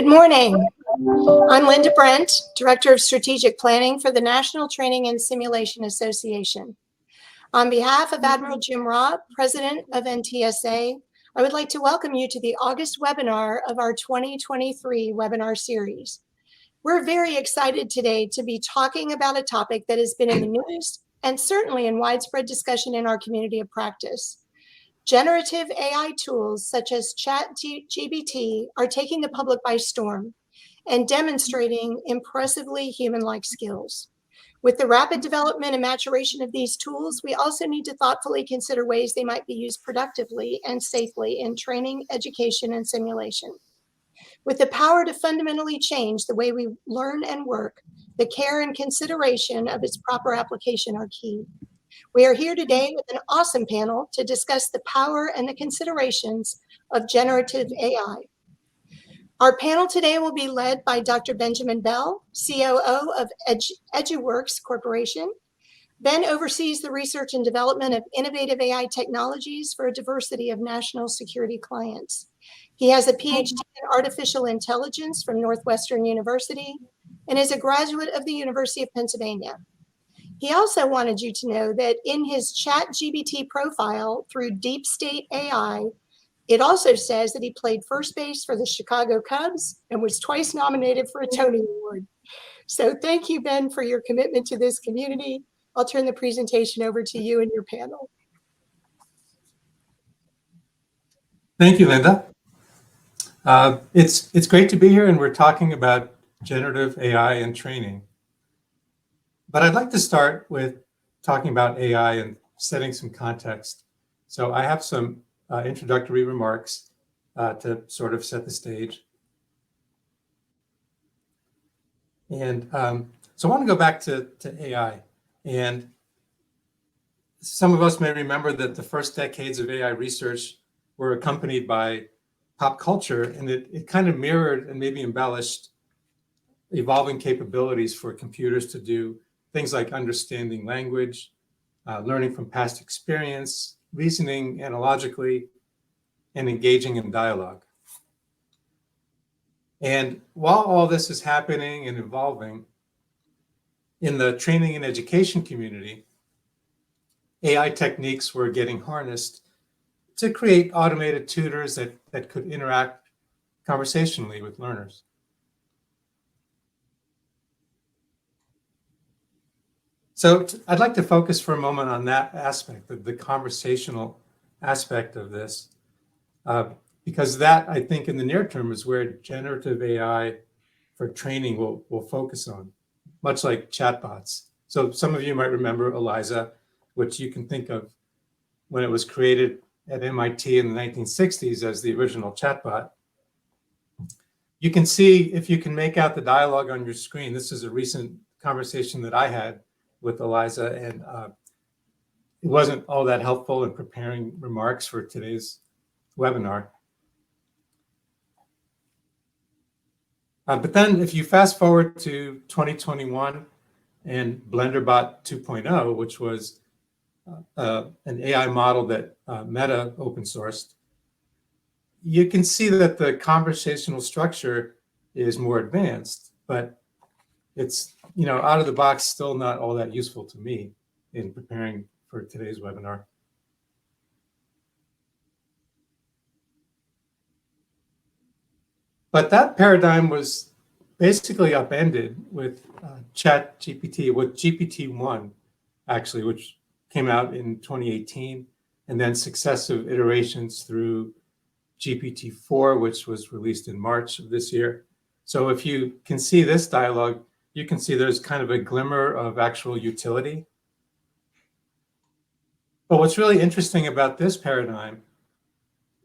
Good morning. I'm Linda Brent, Director of Strategic Planning for the National Training and Simulation Association. On behalf of Admiral Jim Robb, President of NTSA, I would like to welcome you to the August webinar of our 2023 webinar series. We're very excited today to be talking about a topic that has been in the news and certainly in widespread discussion in our community of practice. Generative AI tools such as ChatGPT are taking the public by storm and demonstrating impressively human-like skills. With the rapid development and maturation of these tools, we also need to thoughtfully consider ways they might be used productively and safely in training, education, and simulation. With the power to fundamentally change the way we learn and work, the care and consideration of its proper application are key. We are here today with an awesome panel to discuss the power and the considerations of generative AI. Our panel today will be led by Dr. Benjamin Bell, COO of Eduworks Corporation. Ben oversees the research and development of innovative AI technologies for a diversity of national security clients. He has a Ph.D. in artificial intelligence from Northwestern University and is a graduate of the University of Pennsylvania. He also wanted you to know that in his ChatGPT profile through Deep State AI, it also says that he played first base for the Chicago Cubs and was twice nominated for a Tony Award. So thank you, Ben, for your commitment to this community. I'll turn the presentation over to you and your panel. Thank you, Linda. It's great to be here, and we're talking about generative AI and training. But I'd like to start with talking about AI and setting some context. So I have some introductory remarks to sort of set the stage. And so I want to go back to AI. And some of us may remember that the first decades of AI research were accompanied by pop culture, and it kind of mirrored and maybe embellished evolving capabilities for computers to do things like understanding language, learning from past experience, reasoning analogically, and engaging in dialogue. And while all this is happening and evolving, in the training and education community, AI techniques were getting harnessed to create automated tutors that could interact conversationally with learners. So I'd like to focus for a moment on that aspect, the conversational aspect of this, because that, I think, in the near term is where generative AI for training will focus on, much like chatbots. So some of you might remember ELIZA, which you can think of when it was created at MIT in the 1960s as the original chatbot. You can see, if you can make out the dialogue on your screen, this is a recent conversation that I had with ELIZA, and it wasn't all that helpful in preparing remarks for today's webinar. But then if you fast forward to 2021 and BlenderBot 2.0, which was an AI model that Meta open sourced, you can see that the conversational structure is more advanced, but it's, out of the box, still not all that useful to me in preparing for today's webinar. But that paradigm was basically upended with ChatGPT, with GPT-1, actually, which came out in 2018, and then successive iterations through GPT-4, which was released in March of this year. So if you can see this dialogue, you can see there's kind of a glimmer of actual utility. But what's really interesting about this paradigm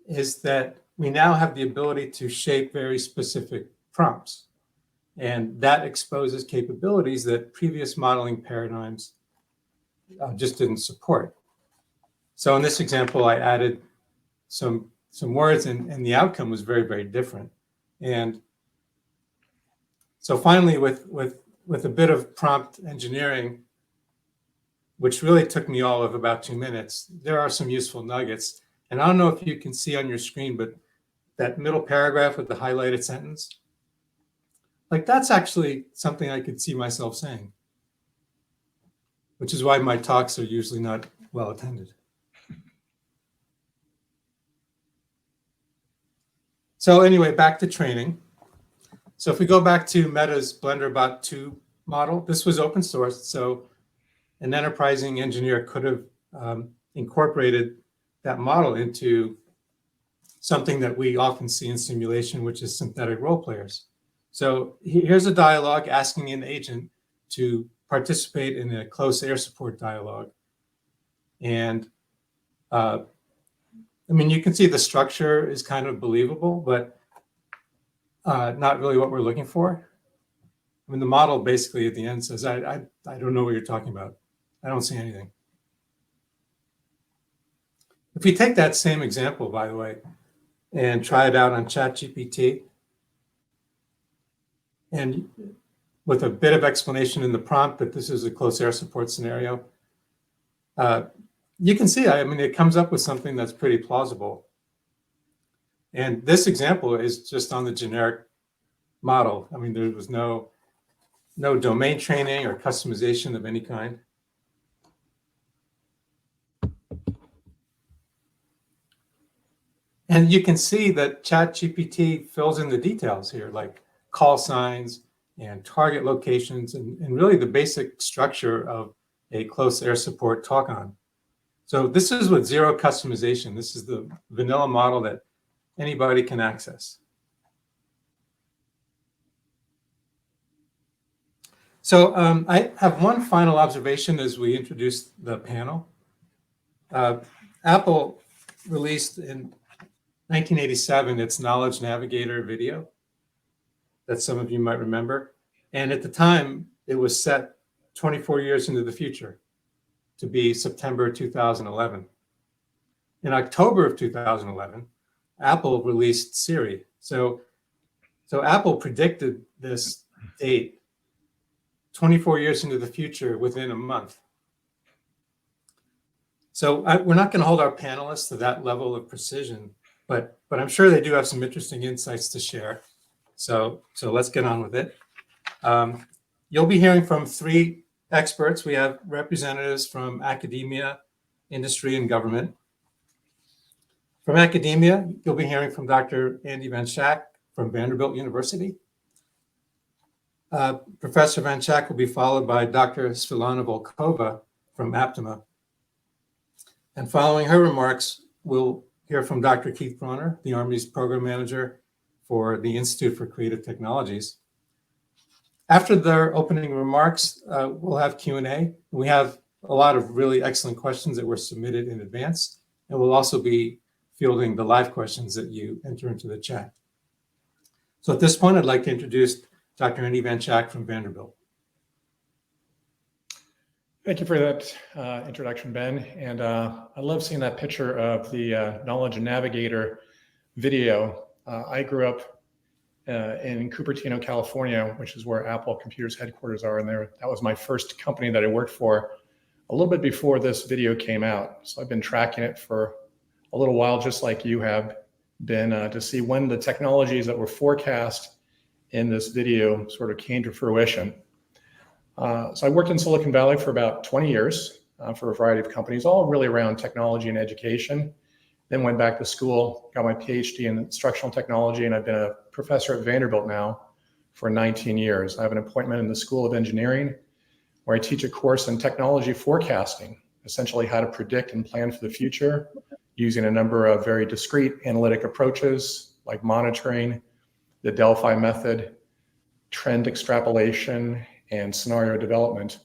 is that we now have the ability to shape very specific prompts. And that exposes capabilities that previous modeling paradigms just didn't support. So in this example, I added some words, and the outcome was very, very different. And so finally, with a bit of prompt engineering, which really took me all of about 2 minutes, there are some useful nuggets. And I don't know if you can see on your screen, but that middle paragraph with the highlighted sentence, Like, that's actually something I could see myself saying, which is why my talks are usually not well attended. So anyway, back to training. So if we go back to Meta's BlenderBot 2 model, this was open source. So an enterprising engineer could have incorporated that model into something that we often see in simulation, which is synthetic role players. So here's a dialogue asking an agent to participate in a close air support dialogue. And I mean, you can see the structure is kind of believable, but not really what we're looking for. I mean, the model basically at the end says, I don't know what you're talking about. I don't see anything. If we take that same example, by the way, and try it out on ChatGPT, and with a bit of explanation in the prompt that this is a close air support scenario, you can see, I mean, it comes up with something that's pretty plausible. And this example is just on the generic model. I mean, there was no domain training or customization of any kind. And you can see that ChatGPT fills in the details here, like call signs and target locations, and really the basic structure of a close air support talk-on. So this is with zero customization. This is the vanilla model that anybody can access. So I have one final observation as we introduce the panel. Apple released in 1987 its Knowledge Navigator video that some of you might remember. And at the time, it was set 24 years into the future to be September 2011. In October of 2011, Apple released Siri. So Apple predicted this date 24 years into the future within a month. So we're not going to hold our panelists to that level of precision, but I'm sure they do have some interesting insights to share. So let's get on with it. You'll be hearing from three experts. We have representatives from academia, industry, and government. From academia, you'll be hearing from Dr. Andy Van Schaak from Vanderbilt University. Professor Van Schaak will be followed by Dr. Svetlana Volkova from Aptima. And following her remarks, we'll hear from Dr. Keith Brawner, the Army's program manager for the Institute for Creative Technologies. After their opening remarks, we'll have Q&A. We have a lot of really excellent questions that were submitted in advance, and we'll also be fielding the live questions that you enter into the chat. So at this point, I'd like to introduce Dr. Andy Van Schaak from Vanderbilt. Thank you for that introduction, Ben. And I love seeing that picture of the Knowledge Navigator video. I grew up in Cupertino, California, which is where Apple Computer's headquarters are. And that was my first company that I worked for a little bit before this video came out. So I've been tracking it for a little while, just like you have been, to see when the technologies that were forecast in this video sort of came to fruition. So I worked in Silicon Valley for about 20 years for a variety of companies, all really around technology and education. Then went back to school, got my Ph.D. in instructional technology, and I've been a professor at Vanderbilt now for 19 years. I have an appointment in the School of Engineering where I teach a course in technology forecasting, essentially how to predict and plan for the future using a number of very discrete analytic approaches like monitoring, the Delphi method, trend extrapolation, and scenario development.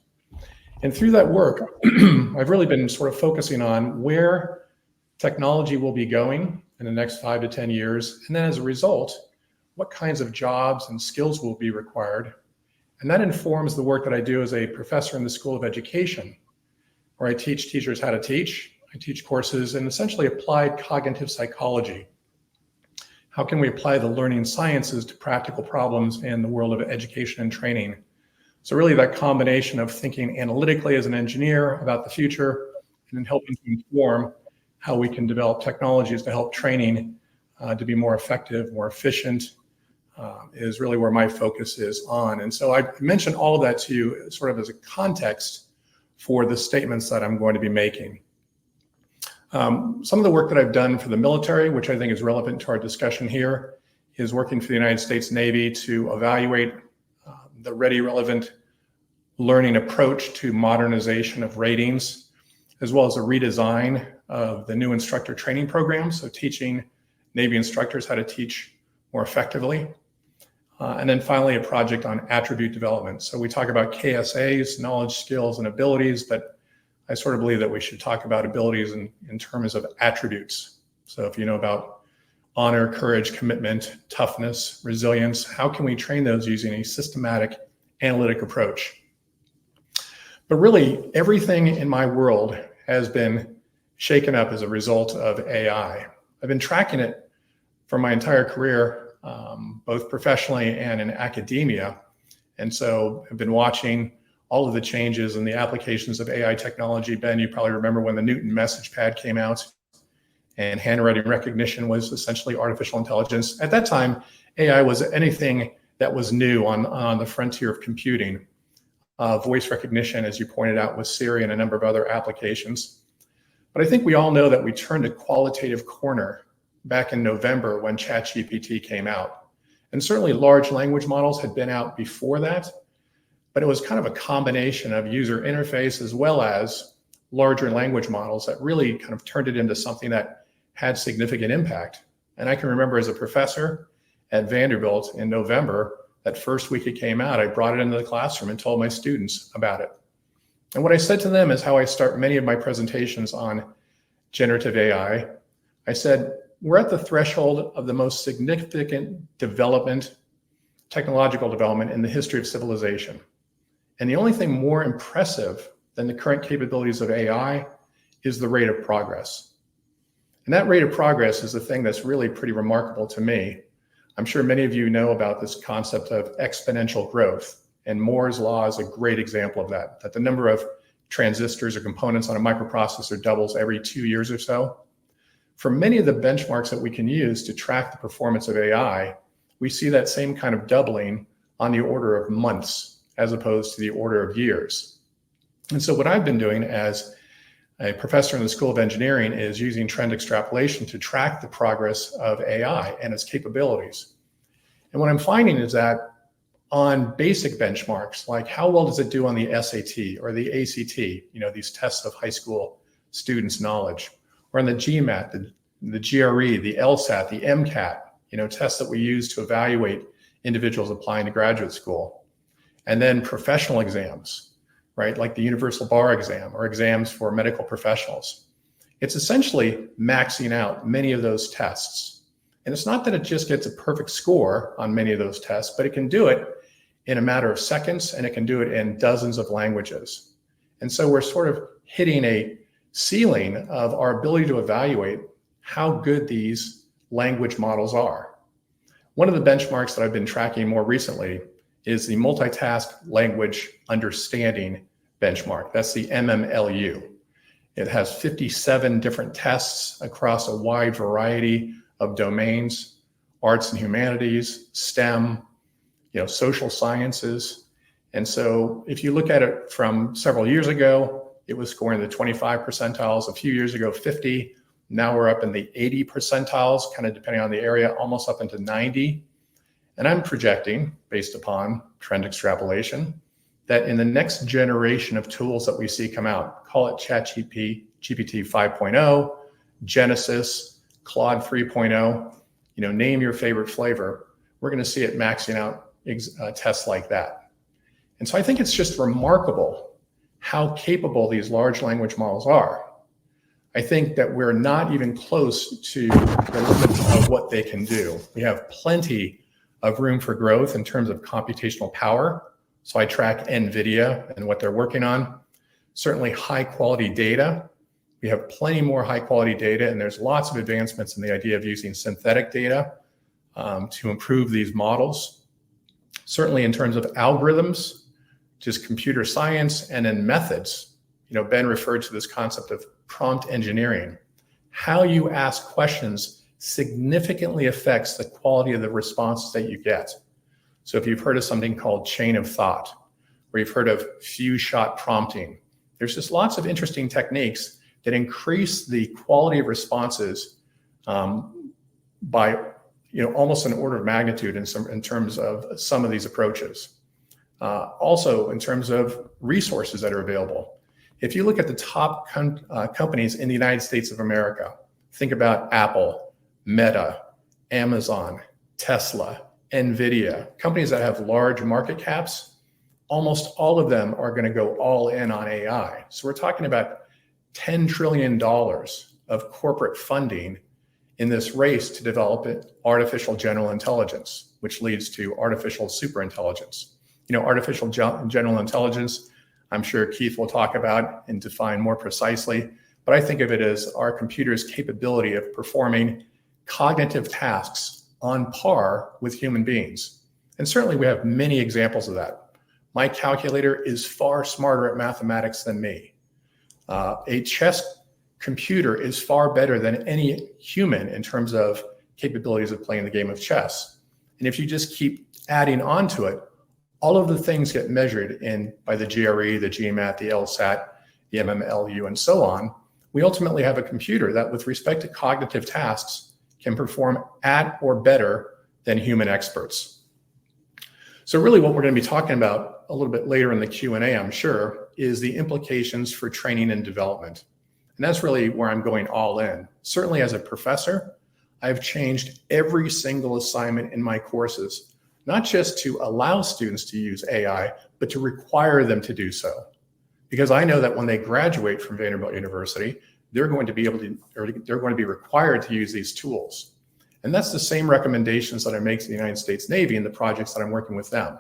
And through that work, I've really been sort of focusing on where technology will be going in the next 5 to 10 years. And then as a result, what kinds of jobs and skills will be required. And that informs the work that I do as a professor in the School of Education, where I teach teachers how to teach. I teach courses in essentially applied cognitive psychology. How can we apply the learning sciences to practical problems in the world of education and training? So really that combination of thinking analytically as an engineer about the future and then helping to inform how we can develop technologies to help training to be more effective, more efficient, is really where my focus is on. And so I mentioned all of that to you sort of as a context for the statements that I'm going to be making. Some of the work that I've done for the military, which I think is relevant to our discussion here, is working for the United States Navy to evaluate the ready, relevant learning approach to modernization of ratings, as well as a redesign of the new instructor training program, so teaching Navy instructors how to teach more effectively. And then finally, a project on attribute development. So we talk about KSAs, knowledge, skills, and abilities, but I sort of believe that we should talk about abilities in terms of attributes. So if you know about honor, courage, commitment, toughness, resilience, how can we train those using a systematic analytic approach? But really, everything in my world has been shaken up as a result of AI. I've been tracking it for my entire career, both professionally and in academia. And so I've been watching all of the changes and the applications of AI technology. Ben, you probably remember when the Newton message pad came out and handwriting recognition was essentially artificial intelligence. At that time, AI was anything that was new on the frontier of computing. Voice recognition, as you pointed out, with Siri and a number of other applications. But I think we all know that we turned a qualitative corner back in November when ChatGPT came out. And certainly large language models had been out before that, but it was kind of a combination of user interface as well as larger language models that really kind of turned it into something that had significant impact. And I can remember as a professor at Vanderbilt in November, that first week it came out, I brought it into the classroom and told my students about it. And what I said to them is how I start many of my presentations on generative AI. I said, we're at the threshold of the most significant development, technological development in the history of civilization. And the only thing more impressive than the current capabilities of AI is the rate of progress. And that rate of progress is the thing that's really pretty remarkable to me. I'm sure many of you know about this concept of exponential growth, and Moore's law is a great example of that, that the number of transistors or components on a microprocessor doubles every 2 years or so. For many of the benchmarks that we can use to track the performance of AI, we see that same kind of doubling on the order of months as opposed to the order of years. And so what I've been doing as a professor in the School of Engineering is using trend extrapolation to track the progress of AI and its capabilities. And what I'm finding is that on basic benchmarks, like how well does it do on the SAT or the ACT, these tests of high school students' knowledge, or on the GMAT, the GRE, the LSAT, the MCAT, tests that we use to evaluate individuals applying to graduate school. And then professional exams, right? Like the universal bar exam or exams for medical professionals. It's essentially maxing out many of those tests. And it's not that it just gets a perfect score on many of those tests, but it can do it in a matter of seconds, and it can do it in dozens of languages. And so we're sort of hitting a ceiling of our ability to evaluate how good these language models are. One of the benchmarks that I've been tracking more recently is the multitask language understanding benchmark. That's the MMLU. It has 57 different tests across a wide variety of domains, arts and humanities, STEM, social sciences. And so if you look at it from several years ago, it was scoring the 25 percentiles, a few years ago, 50. Now we're up in the 80 percentiles, kind of depending on the area, almost up into 90. And I'm projecting, based upon trend extrapolation, that in the next generation of tools that we see come out, call it ChatGPT 5.0, Genesis, Claude 3.0, name your favorite flavor, we're going to see it maxing out tests like that. And so I think it's just remarkable how capable these large language models are. I think that we're not even close to the limits of what they can do. We have plenty of room for growth in terms of computational power. So I track NVIDIA and what they're working on. Certainly high quality data. We have plenty more high quality data, and there's lots of advancements in the idea of using synthetic data to improve these models. Certainly in terms of algorithms, just computer science, and then methods. Ben referred to this concept of prompt engineering. How you ask questions significantly affects the quality of the responses that you get. So if you've heard of something called chain of thought, or you've heard of few shot prompting, there's just lots of interesting techniques that increase the quality of responses by almost an order of magnitude in terms of some of these approaches. Also, in terms of resources that are available. If you look at the top companies in the United States of America, think about Apple, Meta, Amazon, Tesla, NVIDIA, companies that have large market caps, almost all of them are going to go all in on AI. So we're talking about $10 trillion of corporate funding in this race to develop artificial general intelligence, which leads to artificial superintelligence. Artificial general intelligence, I'm sure Keith will talk about and define more precisely, but I think of it as our computer's capability of performing cognitive tasks on par with human beings. And certainly we have many examples of that. My calculator is far smarter at mathematics than me. A chess computer is far better than any human in terms of capabilities of playing the game of chess. And if you just keep adding on to it, all of the things get measured by the GRE, the GMAT, the LSAT, the MMLU, and so on. We ultimately have a computer that, with respect to cognitive tasks, can perform at or better than human experts. So really what we're going to be talking about a little bit later in the Q&A, I'm sure, is the implications for training and development. And that's really where I'm going all in. Certainly as a professor, I've changed every single assignment in my courses, not just to allow students to use AI, but to require them to do so. Because I know that when they graduate from Vanderbilt University, they're going to be required to use these tools. And that's the same recommendations that I make to the United States Navy in the projects that I'm working with them,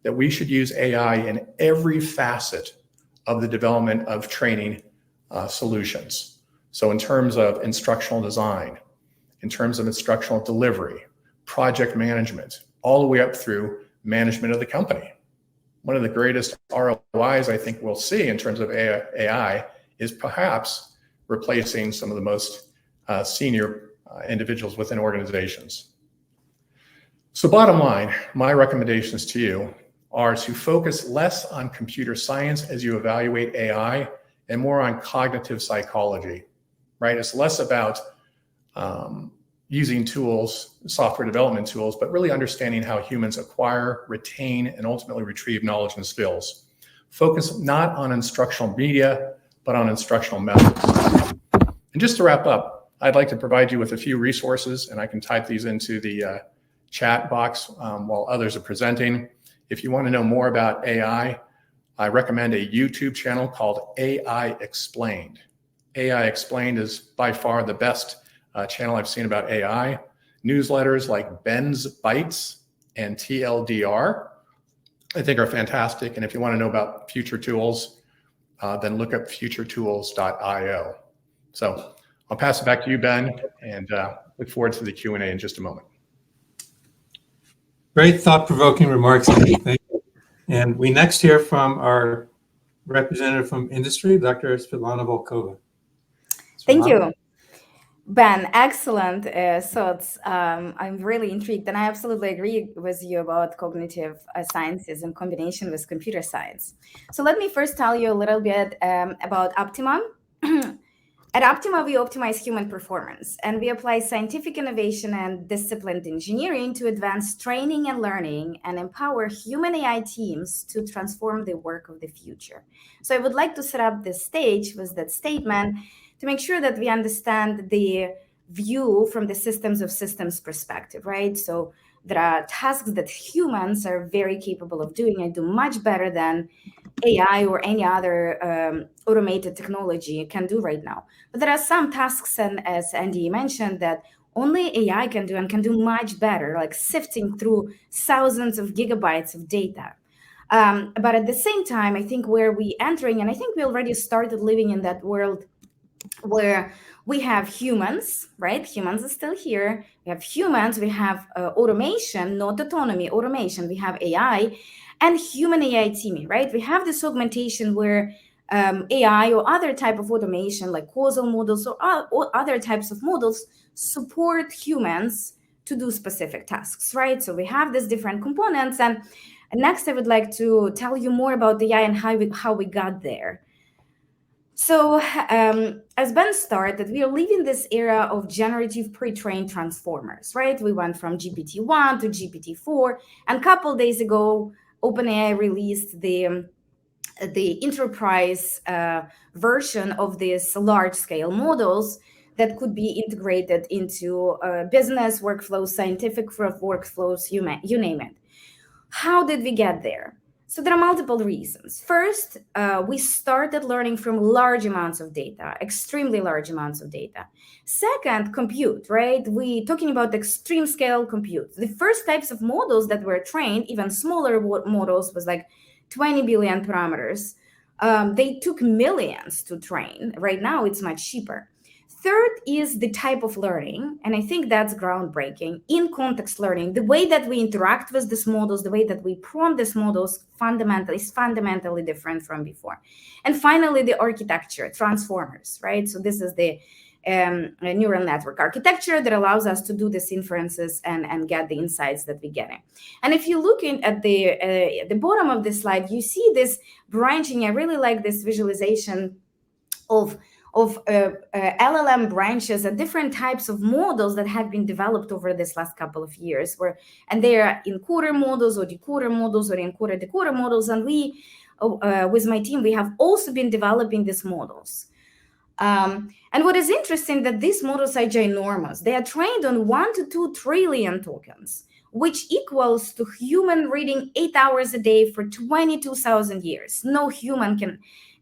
that we should use AI in every facet of the development of training solutions. So in terms of instructional design, in terms of instructional delivery, project management, all the way up through management of the company. One of the greatest ROIs I think we'll see in terms of AI is perhaps replacing some of the most senior individuals within organizations. So bottom line, my recommendations to you are to focus less on computer science as you evaluate AI and more on cognitive psychology, right? It's less about using tools, software development tools, but really understanding how humans acquire, retain, and ultimately retrieve knowledge and skills. Focus not on instructional media, but on instructional methods. And just to wrap up, I'd like to provide you with a few resources, and I can type these into the chat box while others are presenting. If you want to know more about AI, I recommend a YouTube channel called AI Explained. AI Explained is by far the best channel I've seen about AI. Newsletters like Ben's Bites and TLDR, I think are fantastic. And if you want to know about future tools, then look up futuretools.io. So I'll pass it back to you, Ben, and look forward to the Q&A in just a moment. Great thought-provoking remarks, Andy. Thank you. And we next hear from our representative from industry, Dr. Svetlana Volkova. Thank you, Ben. Excellent thoughts. I'm really intrigued, and I absolutely agree with you about cognitive sciences in combination with computer science. So let me first tell you a little bit about Optimum. At Optima, we optimize human performance, and we apply scientific innovation and disciplined engineering to advance training and learning and empower human AI teams to transform the work of the future. So I would like to set up the stage with that statement to make sure that we understand the view from the systems of systems perspective, right? So there are tasks that humans are very capable of doing and do much better than AI or any other automated technology can do right now. But there are some tasks, and as Andy mentioned, that only AI can do and can do much better, like sifting through thousands of gigabytes of data. But at the same time, I think where we entering, and I think we already started living in that world where we have humans, right? Humans are still here. We have humans, we have automation, not autonomy, automation. We have AI and human AI teaming, right? We have this augmentation where AI or other type of automation like causal models or other types of models support humans to do specific tasks, right? So we have these different components. And next, I would like to tell you more about the AI and how we got there. So as Ben started, we are leaving this era of generative pre-trained transformers, right? We went from GPT-1 to GPT-4, and a couple of days ago, OpenAI released the enterprise version of these large-scale models that could be integrated into business workflows, scientific workflows, you name it. How did we get there? So there are multiple reasons. First, we started learning from large amounts of data, extremely large amounts of data. Second, compute, right? We talking about extreme scale compute. The first types of models that were trained, even smaller models, was like 20 billion parameters. They took millions to train. Right now, it's much cheaper. Third is the type of learning, and I think that's groundbreaking. In context learning, the way that we interact with these models, the way that we prompt these models is fundamentally different from before. And finally, the architecture, transformers, right? So this is the neural network architecture that allows us to do these inferences and get the insights that we're getting. And if you look at the bottom of this slide, you see this branching. I really like this visualization of LLM branches and different types of models that have been developed over this last couple of years, and they are encoder models or decoder models or encoder decoder models. And we, with my team, we have also been developing these models. And what is interesting that these models are ginormous. They are trained on 1 to 2 trillion tokens, which equals to human reading 8 hours a day for 22,000 years. No human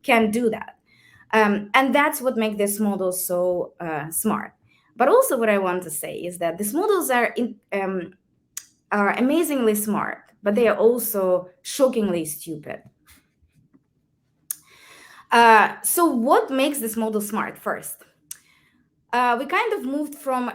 can do that. And that's what makes this model so smart. But also what I want to say is that these models are amazingly smart, but they are also shockingly stupid. So what makes this model smart first? We kind of moved from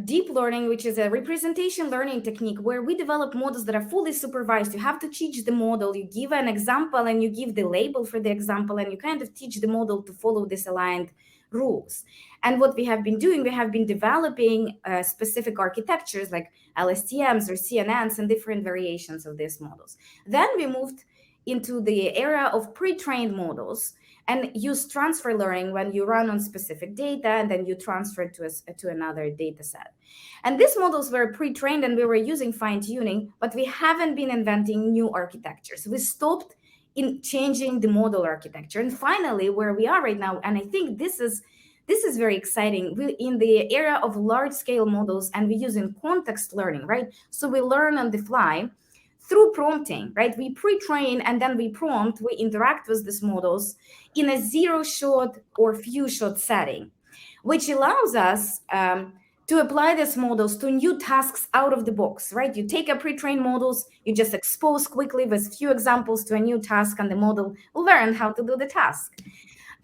deep learning, which is a representation learning technique where we develop models that are fully supervised. You have to teach the model, you give an example and you give the label for the example, and you kind of teach the model to follow these aligned rules. And what we have been doing, we have been developing specific architectures like LSTMs or CNNs and different variations of these models. Then we moved into the era of pre-trained models and use transfer learning when you run on specific data and then you transfer to another data set. And these models were pre-trained and we were using fine-tuning, but we haven't been inventing new architectures. We stopped in changing the model architecture. And finally, where we are right now, and I think this is very exciting, we're in the era of large-scale models and we're using context learning, right? So we learn on the fly through prompting, right? We pre-train and then we prompt, we interact with these models in a zero-shot or few-shot setting, which allows us to apply these models to new tasks out of the box, right? You take a pre-trained models, you just expose quickly with few examples to a new task and the model will learn how to do the task.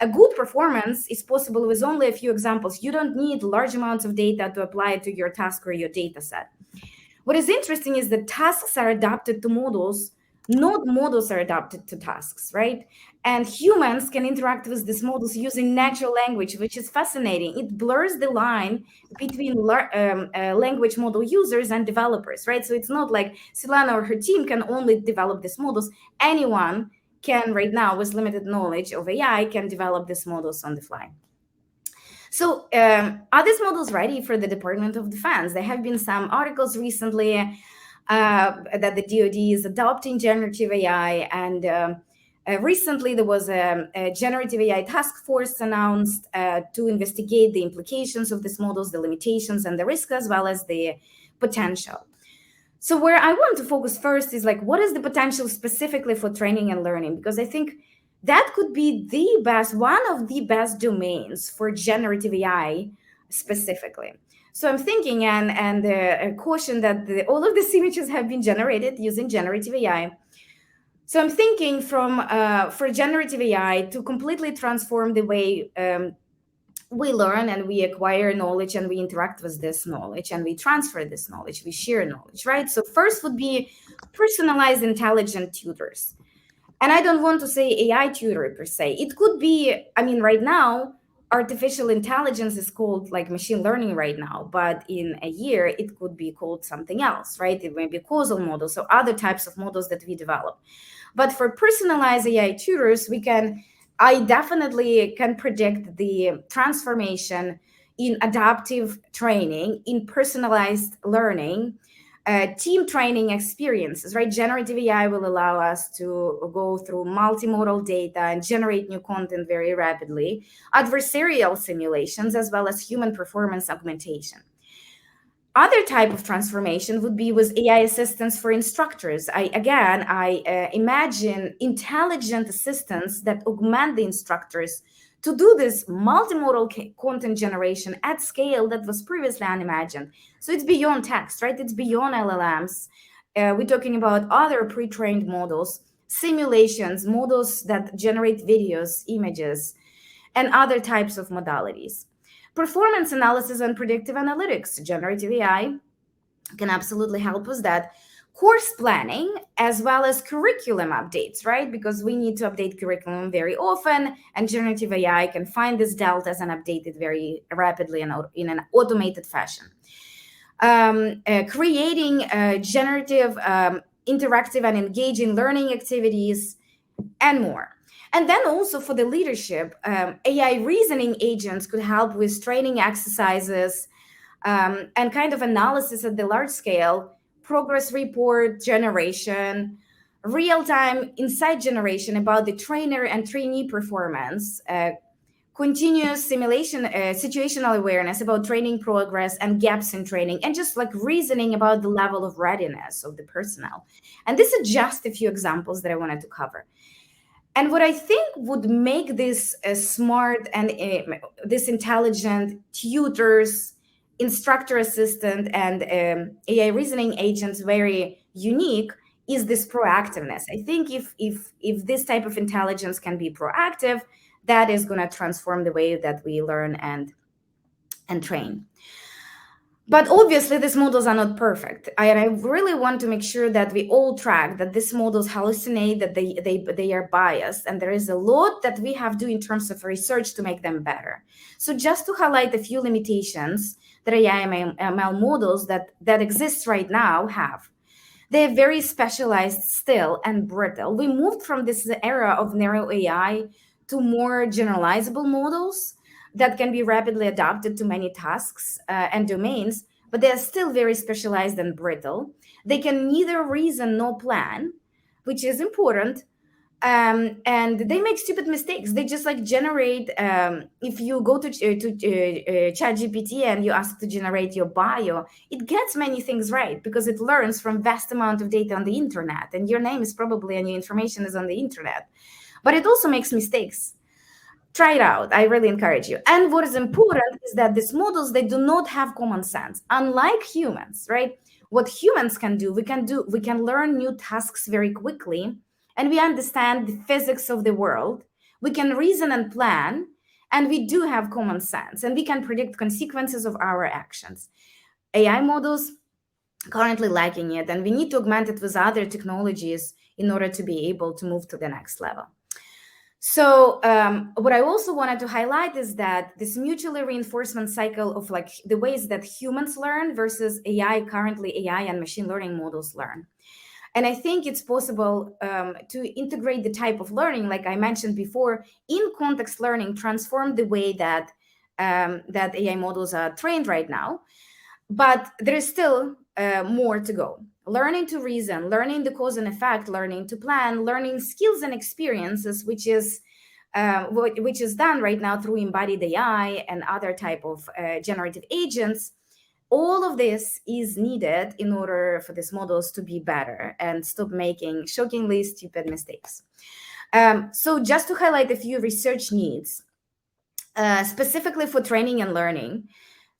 A good performance is possible with only a few examples. You don't need large amounts of data to apply it to your task or your data set. What is interesting is that tasks are adapted to models, not models are adapted to tasks, right? And humans can interact with these models using natural language, which is fascinating. It blurs the line between language model users and developers, right? So it's not like Silana or her team can only develop these models. Anyone can right now, with limited knowledge of AI, can develop these models on the fly. So are these models ready for the Department of Defense? There have been some articles recently that the DoD is adopting generative AI. And recently there was a generative AI task force announced to investigate the implications of these models, the limitations and the risk, as well as the potential. So where I want to focus first is like, what is the potential specifically for training and learning? Because I think that could be one of the best domains for generative AI specifically. So I'm thinking, and a caution that all of these images have been generated using generative AI. So I'm thinking for generative AI to completely transform the way we learn and we acquire knowledge and we interact with this knowledge and we transfer this knowledge, we share knowledge, right? So first would be personalized intelligent tutors. And I don't want to say AI tutor per se. It could be, I mean, right now, artificial intelligence is called like machine learning right now, but in a year, it could be called something else, right? It may be causal models or other types of models that we develop. But for personalized AI tutors, I definitely can predict the transformation in adaptive training, in personalized learning, team training experiences, right? Generative AI will allow us to go through multimodal data and generate new content very rapidly, adversarial simulations, as well as human performance augmentation. Other type of transformation would be with AI assistants for instructors. I imagine intelligent assistants that augment the instructors to do this multimodal content generation at scale that was previously unimagined. So it's beyond text, right? It's beyond LLMs. We're talking about other pre-trained models, simulations, models that generate videos, images, and other types of modalities. Performance analysis and predictive analytics. Generative AI can absolutely help us that. Course planning, as well as curriculum updates, right? Because we need to update curriculum very often, and generative AI can find these deltas and update it very rapidly and in an automated fashion. Creating generative, interactive, and engaging learning activities, and more. And then also for the leadership, AI reasoning agents could help with training exercises and kind of analysis at the large scale, progress report generation, real-time insight generation about the trainer and trainee performance, continuous simulation, situational awareness about training progress and gaps in training, and just like reasoning about the level of readiness of the personnel. And these are just a few examples that I wanted to cover. And what I think would make this smart and this intelligent tutors, instructor assistant, and AI reasoning agents very unique is this proactiveness. I think if this type of intelligence can be proactive, that is going to transform the way that we learn and train. But obviously, these models are not perfect. And I really want to make sure that we all track that these models hallucinate, that they are biased. And there is a lot that we have to do in terms of research to make them better. So just to highlight a few limitations that AI ML models that exist right now have. They're very specialized still and brittle. We moved from this era of narrow AI to more generalizable models that can be rapidly adapted to many tasks and domains, but they're still very specialized and brittle. They can neither reason nor plan, which is important, and they make stupid mistakes. They just like generate. If you go to ChatGPT and you ask to generate your bio, it gets many things right because it learns from vast amount of data on the internet, and your name is probably and your information is on the internet. But it also makes mistakes. Try it out. I really encourage you. And what is important is that these models, they do not have common sense. Unlike humans, right? What humans can do, we can learn new tasks very quickly, and we understand the physics of the world. We can reason and plan, and we do have common sense, and we can predict consequences of our actions. AI models currently lacking it, and we need to augment it with other technologies in order to be able to move to the next level. So what I also wanted to highlight is that this mutually reinforcement cycle of like the ways that humans learn versus currently AI and machine learning models learn. And I think it's possible to integrate the type of learning, like I mentioned before, in context learning, transform the way that that AI models are trained right now. But there is still more to go. Learning to reason, learning the cause and effect, learning to plan, learning skills and experiences, which is done right now through embodied AI and other type of generative agents. All of this is needed in order for these models to be better and stop making shockingly stupid mistakes. So just to highlight a few research needs, specifically for training and learning.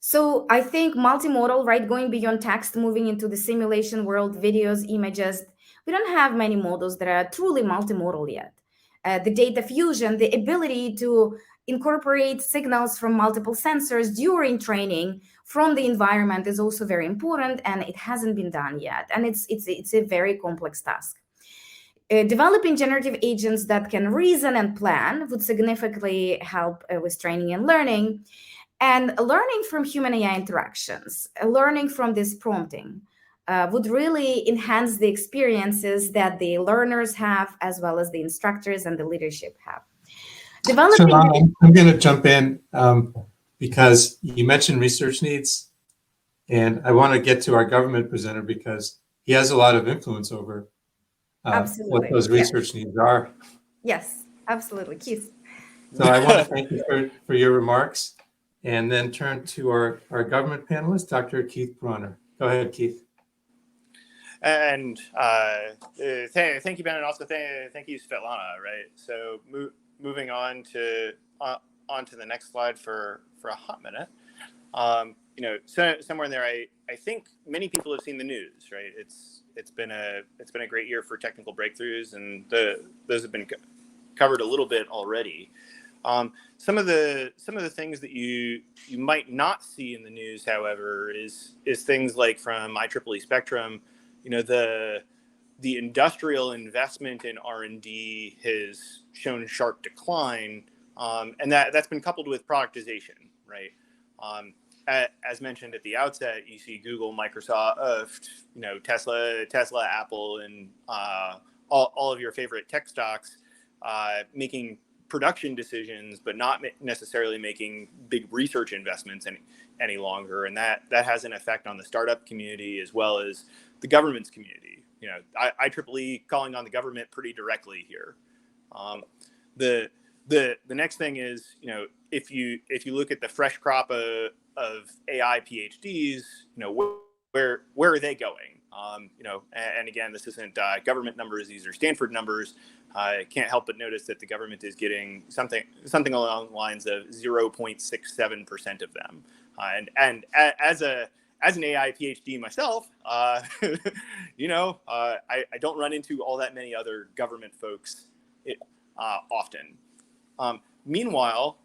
So I think multimodal, right, going beyond text, moving into the simulation world, videos, images, we don't have many models that are truly multimodal yet. The data fusion, the ability to incorporate signals from multiple sensors during training from the environment is also very important, and it hasn't been done yet. And it's a very complex task. Developing generative agents that can reason and plan would significantly help with training and learning. And learning from human AI interactions, learning from this prompting would really enhance the experiences that the learners have, as well as the instructors and the leadership have. So I'm going to jump in because you mentioned research needs, and I want to get to our government presenter because he has a lot of influence over what those research needs are. Yes, absolutely, Keith. So I want to thank you for your remarks, and then turn to our government panelist, Dr. Keith Brawner. Go ahead, Keith. And thank you, Ben, and also thank you, Svetlana. Right. So moving on to the next slide for a hot minute. So somewhere in there, I think many people have seen the news. Right. It's been a great year for technical breakthroughs, and those have been covered a little bit already. Some of the things that you might not see in the news, however, is things like from IEEE Spectrum. The industrial investment in R&D has shown sharp decline, and that's been coupled with productization, right? As mentioned at the outset, you see Google, Microsoft, Tesla, Apple, and all of your favorite tech stocks making production decisions, but not necessarily making big research investments any longer, and that has an effect on the startup community as well as the government's community. IEEE calling on the government pretty directly here. The next thing is, if you look at the fresh crop of AI PhDs, where are they going? And again, this isn't government numbers; these are Stanford numbers. I can't help but notice that the government is getting something along the lines of 0.67% of them. And as an AI PhD myself, I don't run into all that many other government folks often. Meanwhile,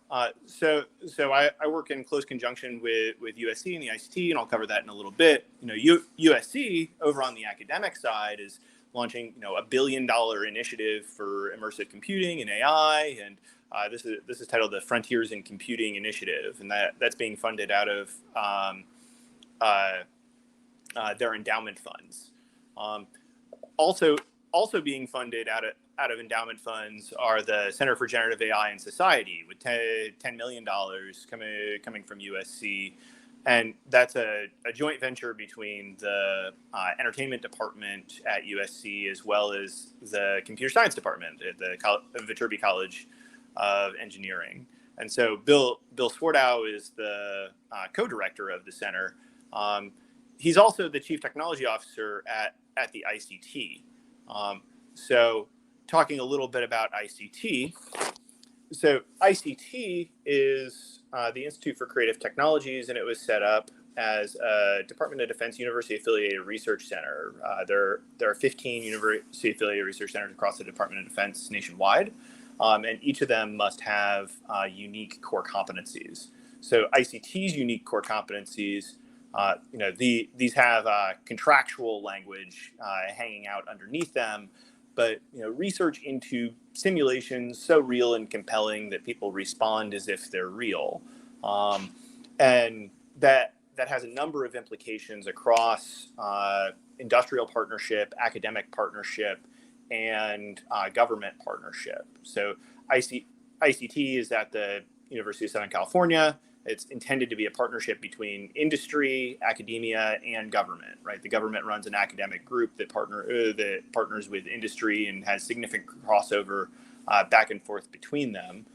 so I work in close conjunction with USC and the ICT, and I'll cover that in a little bit. USC over on the academic side is launching $1 billion initiative for immersive computing and AI, and this is titled the Frontiers in Computing Initiative, and that's being funded out of their endowment funds. Also being funded out of endowment funds are the Center for Generative AI in Society with $10 million coming from USC. And that's a joint venture between the entertainment department at USC as well as the computer science department at the Viterbi College of Engineering. And so Bill Swartow is the co-director of the center. He's also the chief technology officer at the ICT. So talking a little bit about ICT. So ICT is the Institute for Creative Technologies, and it was set up as a Department of Defense university-affiliated research center. There are 15 university-affiliated research centers across the Department of Defense nationwide, and each of them must have unique core competencies. So ICT's unique core competencies, these have contractual language hanging out underneath them, but research into simulations so real and compelling that people respond as if they're real, and that has a number of implications across industrial partnership, academic partnership, and government partnership. So ICT is at the University of Southern California. It's intended to be a partnership between industry, academia, and government, right? The government runs an academic group that partners with industry and has significant crossover back and forth between them.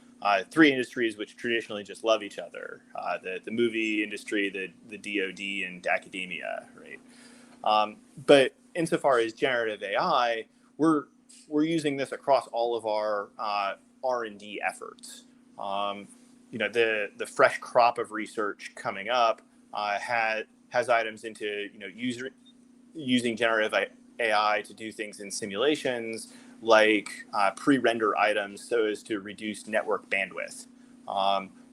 Three industries which traditionally just love each other: the movie industry, the DoD, and academia, right? But insofar as generative AI, we're using this across all of our R&D efforts. The fresh crop of research coming up has items into using generative AI to do things in simulations, like pre-render items so as to reduce network bandwidth,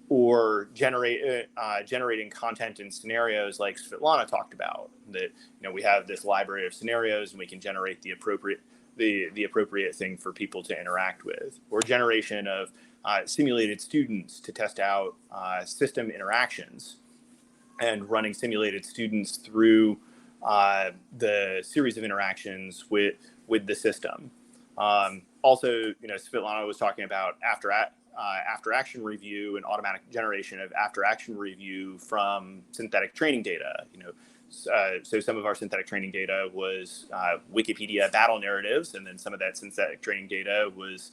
or generating content in scenarios like Svetlana talked about. That we have this library of scenarios and we can generate the appropriate the appropriate thing for people to interact with, or generation of simulated students to test out system interactions, and running simulated students through the series of interactions with the system. Also, Svetlana was talking about after action review and automatic generation of after action review from synthetic training data. So some of our synthetic training data was Wikipedia battle narratives, and then some of that synthetic training data was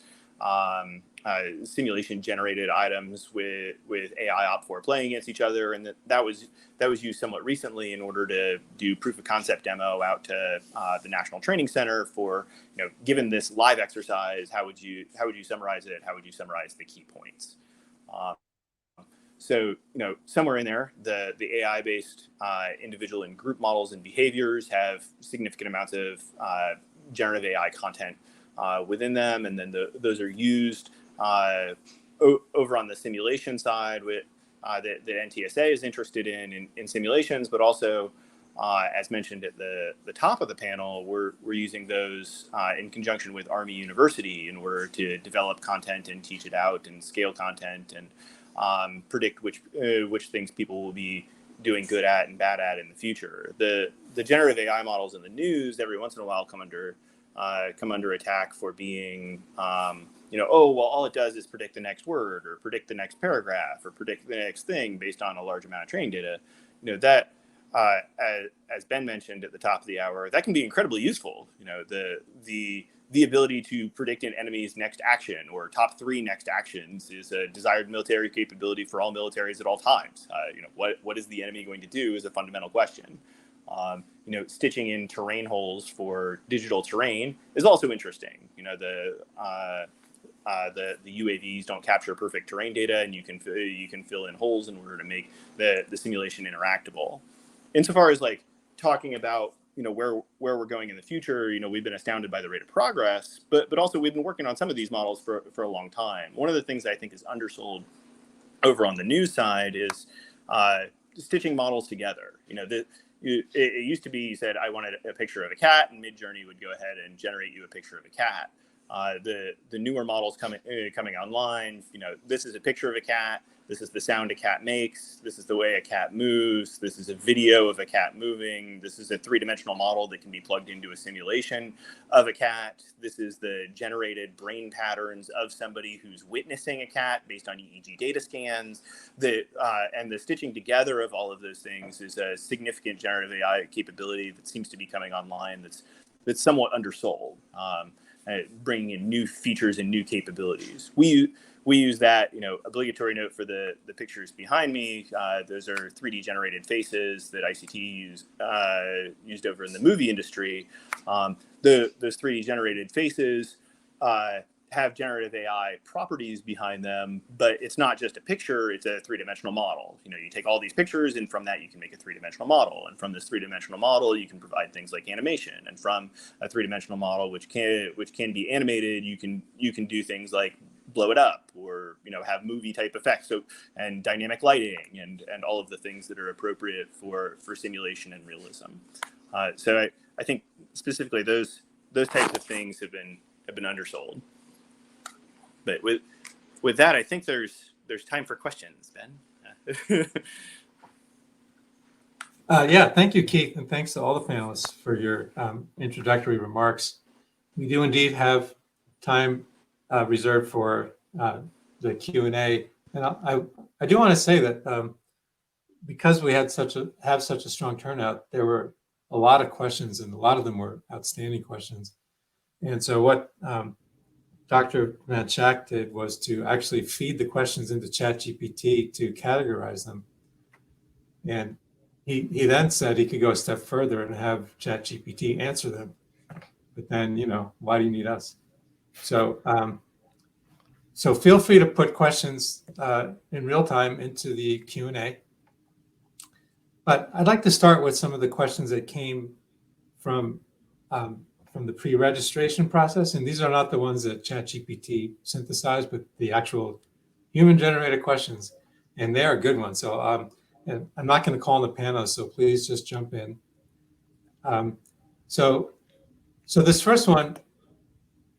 simulation generated items with AI Op4 playing against each other, and that was used somewhat recently in order to do proof of concept demo out to the National Training Center for, given this live exercise, how would you summarize it? How would you summarize the key points? So, somewhere in there, the AI-based individual and group models and behaviors have significant amounts of generative AI content within them, and then those are used over on the simulation side with that NTSA is interested in simulations, but also, as mentioned at the top of the panel, we're using those in conjunction with Army University in order to develop content and teach it out and scale content and predict which things people will be doing good at and bad at in the future. The generative AI models in the news every once in a while come under attack for being, all it does is predict the next word or predict the next paragraph or predict the next thing based on a large amount of training data. That, as Ben mentioned at the top of the hour, that can be incredibly useful. The ability to predict an enemy's next action or top 3 next actions is a desired military capability for all militaries at all times. What is the enemy going to do is a fundamental question. Stitching in terrain holes for digital terrain is also interesting. The UAVs don't capture perfect terrain data, and you can fill in holes in order to make the simulation interactable. Insofar as talking about where we're going in the future, we've been astounded by the rate of progress, but also we've been working on some of these models for a long time. One of the things that I think is undersold over on the news side is stitching models together. It used to be, you said, I wanted a picture of a cat, and Midjourney would go ahead and generate you a picture of a cat. The newer models coming online, this is a picture of a cat. This is the sound a cat makes. This is the way a cat moves. This is a video of a cat moving. This is a 3-dimensional model that can be plugged into a simulation of a cat. This is the generated brain patterns of somebody who's witnessing a cat based on EEG data scans. And the stitching together of all of those things is a significant generative AI capability that seems to be coming online that's somewhat undersold, bringing in new features and new capabilities. We use that, obligatory note for the pictures behind me. Those are 3D generated faces that ICT used over in the movie industry. Those 3D generated faces have generative AI properties behind them, but it's not just a picture, it's a 3-dimensional model. You take all these pictures, and from that you can make a 3-dimensional model. And from this 3-dimensional model, you can provide things like animation. And from a 3-dimensional model, which can be animated, you can do things like blow it up or have movie type effects and dynamic lighting and all of the things that are appropriate for simulation and realism. So I think specifically those types of things have been undersold. But with that, I think there's time for questions, Ben. Yeah, thank you, Keith, and thanks to all the panelists for your introductory remarks. We do indeed have time reserved for the Q&A, and I do want to say that because we had such a strong turnout, there were a lot of questions, and a lot of them were outstanding questions. And so what Dr. Van Schaak did was to actually feed the questions into ChatGPT to categorize them, and he then said he could go a step further and have ChatGPT answer them. But then, why do you need us? So so feel free to put questions in real time into the Q&A. But I'd like to start with some of the questions that came from the pre-registration process. And these are not the ones that ChatGPT synthesized, but the actual human-generated questions. And they are good ones. So and I'm not going to call on the panelists, so please just jump in. So this first one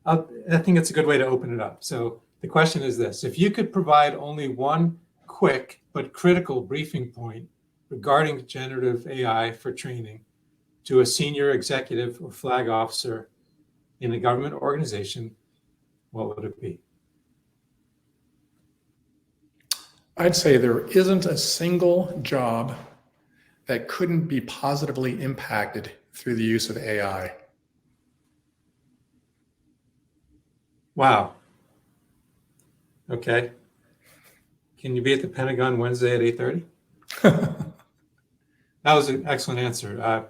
I think it's a good way to open it up. So the question is this: if you could provide only one quick but critical briefing point regarding generative AI for training to a senior executive or flag officer in a government organization, what would it be? I'd say there isn't a single job that couldn't be positively impacted through the use of AI. Wow. Okay. Can you be at the Pentagon Wednesday at 8:30? That was an excellent answer.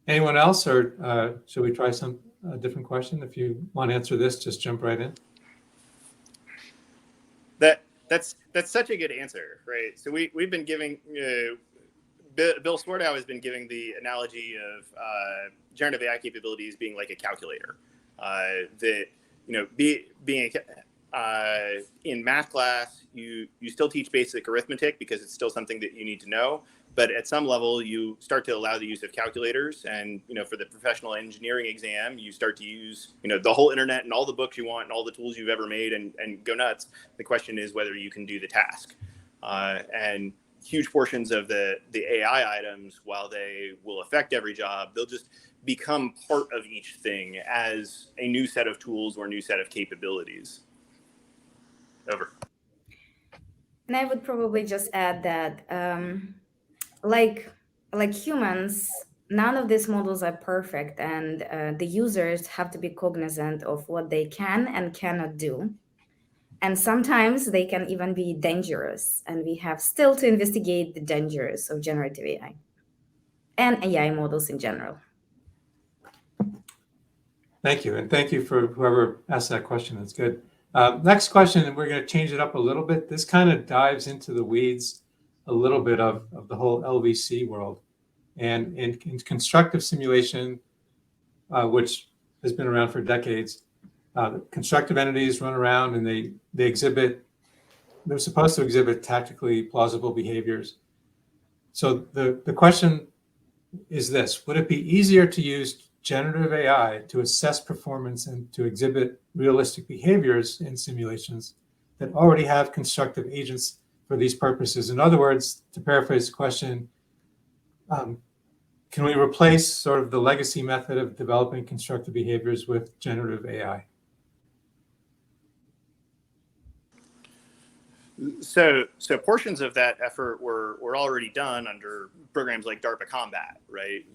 Anyone else, or should we try a different question? If you want to answer this, just jump right in. That's such a good answer, right? So we've been giving Bill Swartow has been giving the analogy of generative AI capabilities being like a calculator. That being in math class, you still teach basic arithmetic because it's still something that you need to know. But at some level, you start to allow the use of calculators, and for the professional engineering exam, you start to use the whole internet and all the books you want and all the tools you've ever made and go nuts. The question is whether you can do the task. And huge portions of the AI items, while they will affect every job, they'll just become part of each thing as a new set of tools or new set of capabilities. Over. And I would probably just add that, like humans, none of these models are perfect, and the users have to be cognizant of what they can and cannot do. And sometimes they can even be dangerous, and we have still to investigate the dangers of generative AI and AI models in general. Thank you, and thank you for whoever asked that question. That's good. Next question, and we're going to change it up a little bit. This kind of dives into the weeds a little bit of the whole LVC world. And in constructive simulation, which has been around for decades, constructive entities run around and they're supposed to exhibit tactically plausible behaviors. So the question is this: would it be easier to use generative AI to assess performance and to exhibit realistic behaviors in simulations that already have constructive agents for these purposes? In other words, to paraphrase the question, can we replace sort of the legacy method of developing constructive behaviors with generative AI? So portions of that effort were already done under programs like DARPA Combat, right?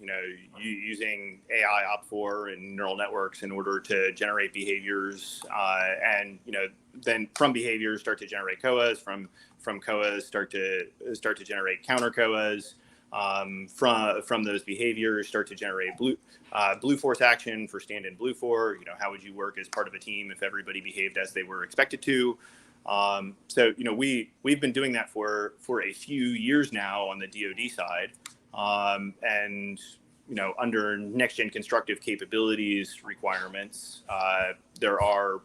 Using AI OP4 and neural networks in order to generate behaviors, and then from behaviors start to generate COAs, from COAs start to generate counter COAs, from those behaviors start to generate blue force action for stand-in blue for. How would you work as part of a team if everybody behaved as they were expected to? So we've been doing that for a few years now on the DoD side, and under next-gen constructive capabilities requirements, there are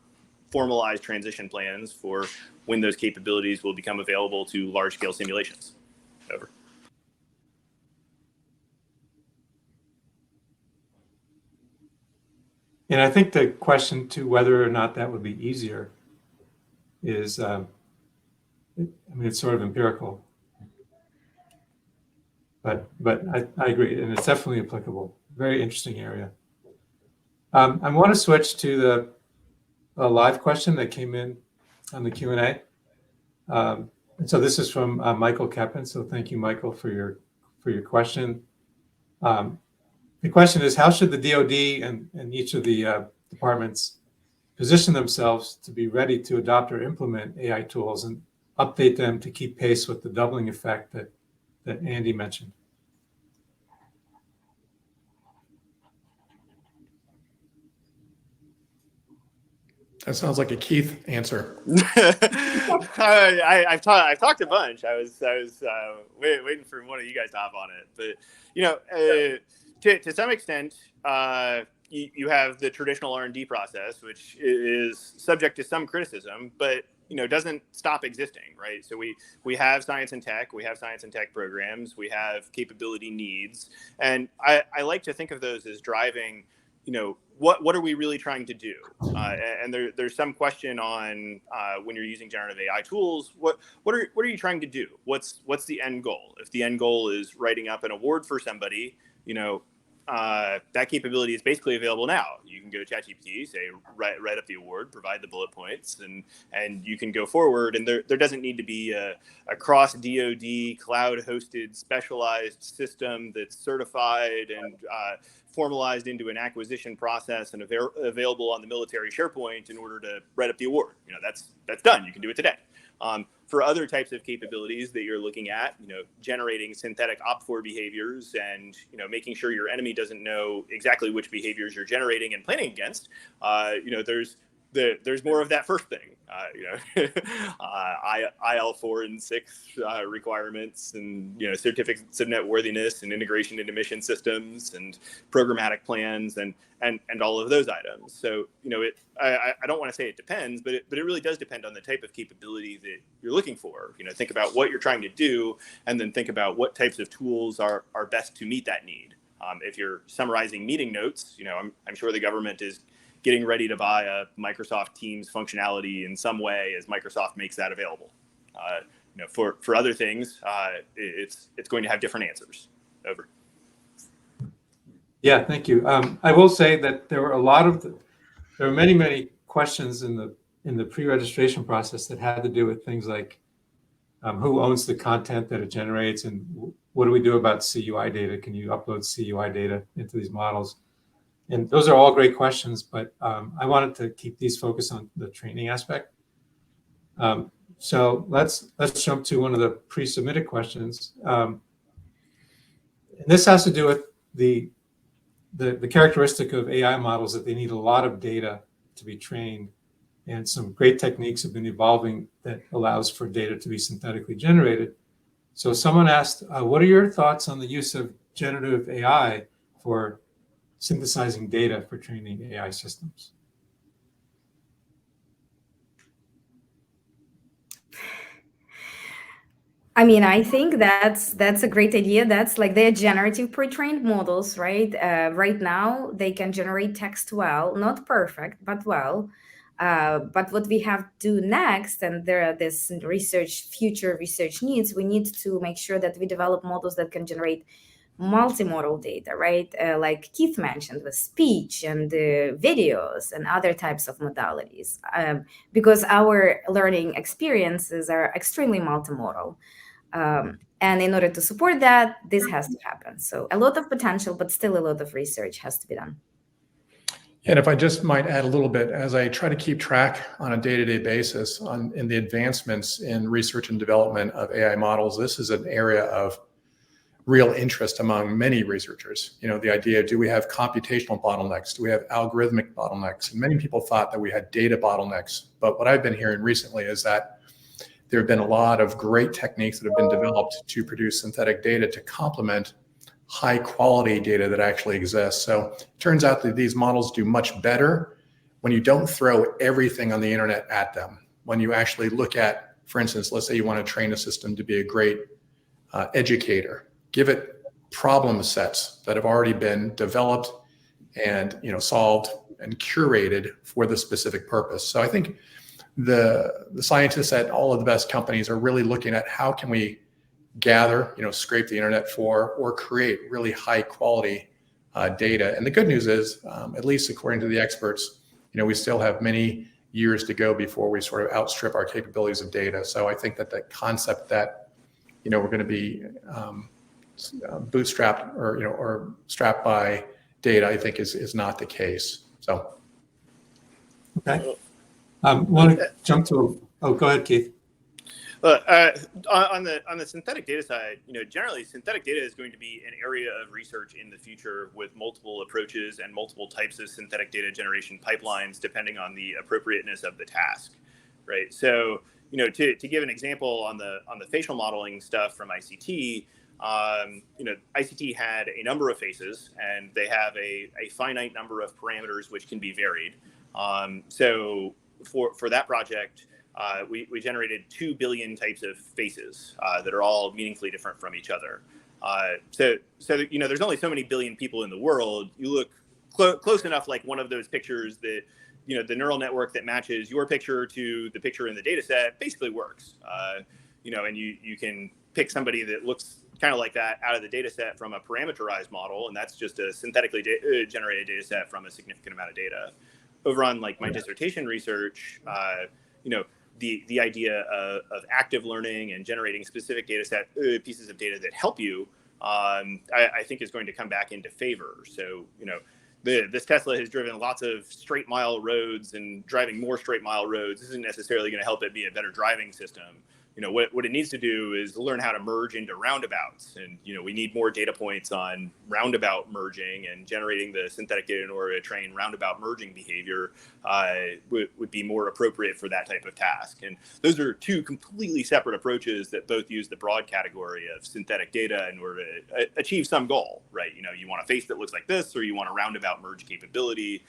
formalized transition plans for when those capabilities will become available to large-scale simulations. Over. And I think the question to whether or not that would be easier is, it's sort of empirical, but I agree, and it's definitely applicable. Very interesting area. I want to switch to the live question that came in on the Q&A. And so this is from Michael Keppen. So thank you, Michael, for your question. The question is, how should the DoD and each of the departments position themselves to be ready to adopt or implement AI tools and update them to keep pace with the doubling effect that Andy mentioned? That sounds like a Keith answer. I've talked a bunch. I was waiting for one of you guys to hop on it, but to some extent, you have the traditional R&D process, which is subject to some criticism, but doesn't stop existing, right? So we have science and tech, programs, we have capability needs, and I like to think of those as driving what are we really trying to do? And there's some question on when you're using generative AI tools, what are you trying to do? What's the end goal? If the end goal is writing up an award for somebody, that capability is basically available now. You can go to ChatGPT, say write up the award, provide the bullet points, and you can go forward. And there doesn't need to be a cross DoD cloud-hosted specialized system that's certified and formalized into an acquisition process and available on the military SharePoint in order to write up the award. That's done. You can do it today. For other types of capabilities that you're looking at, generating synthetic OP4 behaviors and, making sure your enemy doesn't know exactly which behaviors you're generating and planning against, there's more of that first thing, IL4 and 6 requirements and, certificates of networthiness and integration into mission systems and programmatic plans and all of those items. So, I don't want to say it depends, but it really does depend on the type of capability that you're looking for. Think about what you're trying to do and then think about what types of tools are best to meet that need. If you're summarizing meeting notes, I'm sure the government is getting ready to buy a Microsoft Teams functionality in some way as Microsoft makes that available. For other things, it's going to have different answers. Over. Yeah, thank you. I will say that there were many questions in the pre-registration process that had to do with things like who owns the content that it generates, and what do we do about CUI data? Can you upload CUI data into these models? And those are all great questions, but I wanted to keep these focused on the training aspect. So let's jump to one of the pre-submitted questions. And this has to do with the characteristic of AI models that they need a lot of data to be trained, and some great techniques have been evolving that allows for data to be synthetically generated. So someone asked, what are your thoughts on the use of generative AI for synthesizing data for training AI systems? I mean, I think that's a great idea. That's like they're generative pre-trained models, right? Right now, they can generate text well, not perfect, but well. But what we have to do next, and there are this future research needs, we need to make sure that we develop models that can generate multimodal data, right? Like Keith mentioned, with speech and videos and other types of modalities, because our learning experiences are extremely multimodal. And in order to support that, this has to happen. So a lot of potential, but still a lot of research has to be done. And if I just might add a little bit, as I try to keep track on a day-to-day basis in the advancements in research and development of AI models, this is an area of real interest among many researchers. The idea of, do we have computational bottlenecks? Do we have algorithmic bottlenecks? And many people thought that we had data bottlenecks. But what I've been hearing recently is that there have been a lot of great techniques that have been developed to produce synthetic data to complement high quality data that actually exists. So it turns out that these models do much better when you don't throw everything on the internet at them. When you actually look at, for instance, let's say you want to train a system to be a great educator, give it problem sets that have already been developed and solved and curated for the specific purpose. So I think the scientists at all of the best companies are really looking at how can we gather, scrape the internet for, or create really high quality data. And the good news is, at least according to the experts, we still have many years to go before we sort of outstrip our capabilities of data. So I think that the concept that, we're going to be bootstrapped or strapped by data, I think is not the case. So. Okay. Want to jump to, go ahead, Keith. On the synthetic data side, generally synthetic data is going to be an area of research in the future with multiple approaches and multiple types of synthetic data generation pipelines, depending on the appropriateness of the task, right? So, to give an example on the facial modeling stuff from ICT, ICT had a number of faces, and they have a finite number of parameters which can be varied. So for that project, we generated 2 billion types of faces that are all meaningfully different from each other. So there's only so many billion people in the world. You look close enough, like one of those pictures that, you know, the neural network that matches your picture to the picture in the data set basically works. You know, and you can pick somebody that looks kind of like that out of the data set from a parameterized model, and that's just a synthetically generated data set from a significant amount of data. Over on like my dissertation research, you know, the idea of active learning and generating specific data set pieces of data that help you, I think is going to come back into favor. So, you know, this Tesla has driven lots of straight mile roads, and driving more straight mile roads isn't necessarily going to help it be a better driving system. You know, what it needs to do is learn how to merge into roundabouts. And, you know, we need more data points on roundabout merging, and generating the synthetic data in order to train roundabout merging behavior would be more appropriate for that type of task. And those are two completely separate approaches that both use the broad category of synthetic data in order to achieve some goal, right? You know, you want a face that looks like this, or you want a roundabout merge capability.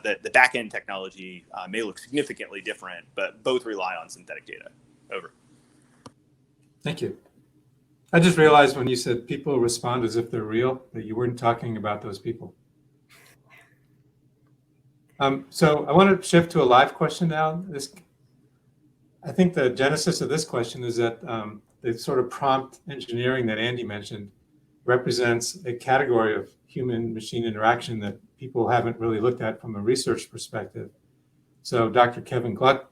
The back-end technology may look significantly different, but both rely on synthetic data. Over. Thank you. I just realized when you said people respond as if they're real, that you weren't talking about those people. So I want to shift to a live question now. I think the genesis of this question is that the sort of prompt engineering that Andy mentioned represents a category of human-machine interaction that people haven't really looked at from a research perspective. So Dr. Kevin Gluck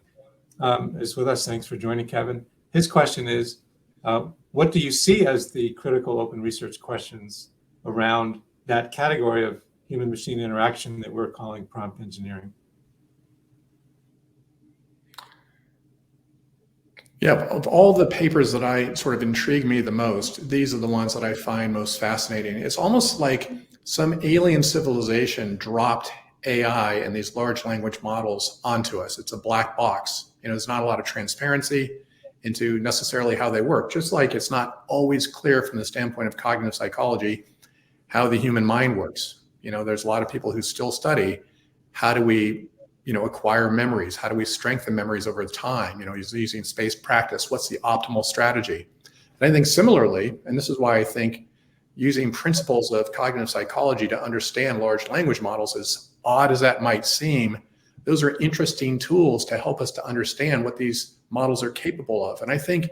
is with us. Thanks for joining, Kevin. His question is, what do you see as the critical open research questions around that category of human-machine interaction that we're calling prompt engineering? Yeah, of all the papers that I sort of intrigue me the most, these are the ones that I find most fascinating. It's almost like some alien civilization dropped AI and these large language models onto us. It's a black box. You know, there's not a lot of transparency into necessarily how they work, just like it's not always clear from the standpoint of cognitive psychology how the human mind works. You know, there's a lot of people who still study how do we, you know, acquire memories, how do we strengthen memories over time, you know, using spaced practice, what's the optimal strategy. And I think similarly, and this is why I think using principles of cognitive psychology to understand large language models, as odd as that might seem, those are interesting tools to help us to understand what these models are capable of. And I think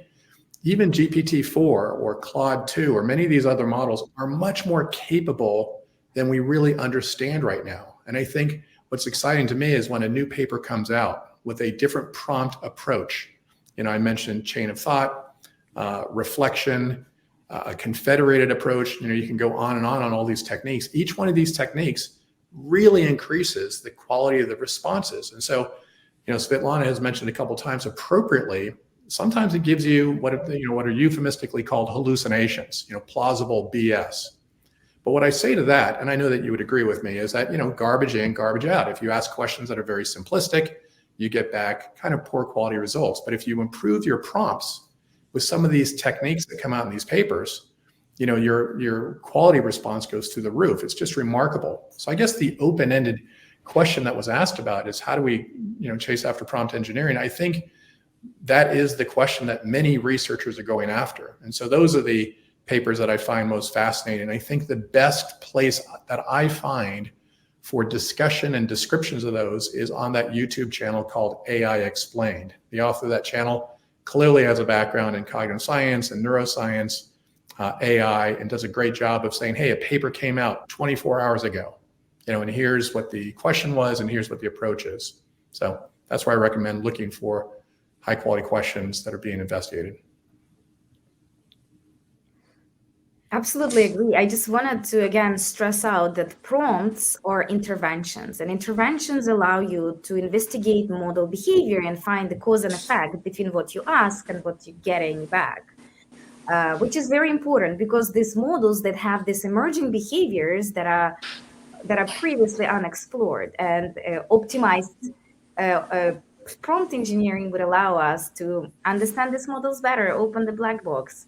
even GPT-4 or Claude 2 or many of these other models are much more capable than we really understand right now. And I think what's exciting to me is when a new paper comes out with a different prompt approach. You know, I mentioned chain of thought, reflection, a confederated approach. You know, you can go on and on all these techniques. Each one of these techniques really increases the quality of the responses. And so, you know, Svetlana has mentioned a couple of times appropriately, sometimes it gives you what are euphemistically called hallucinations, you know, plausible BS. But what I say to that, and I know that you would agree with me, is that, you know, garbage in, garbage out. If you ask questions that are very simplistic, you get back kind of poor quality results. But if you improve your prompts with some of these techniques that come out in these papers, you know, your quality response goes through the roof. It's just remarkable. So I guess the open-ended question that was asked about is how do we, you know, chase after prompt engineering? I think that is the question that many researchers are going after. And so those are the papers that I find most fascinating. I think the best place that I find for discussion and descriptions of those is on that YouTube channel called AI Explained. The author of that channel clearly has a background in cognitive science and neuroscience, AI, and does a great job of saying, hey, a paper came out 24 hours ago, you know, and here's what the question was, and here's what the approach is. So that's why I recommend looking for high quality questions that are being investigated. Absolutely agree. I just wanted to again stress out that prompts are interventions, and interventions allow you to investigate model behavior and find the cause and effect between what you ask and what you're getting back, which is very important because these models that have these emerging behaviors that are previously unexplored, and optimized prompt engineering would allow us to understand these models better, open the black box.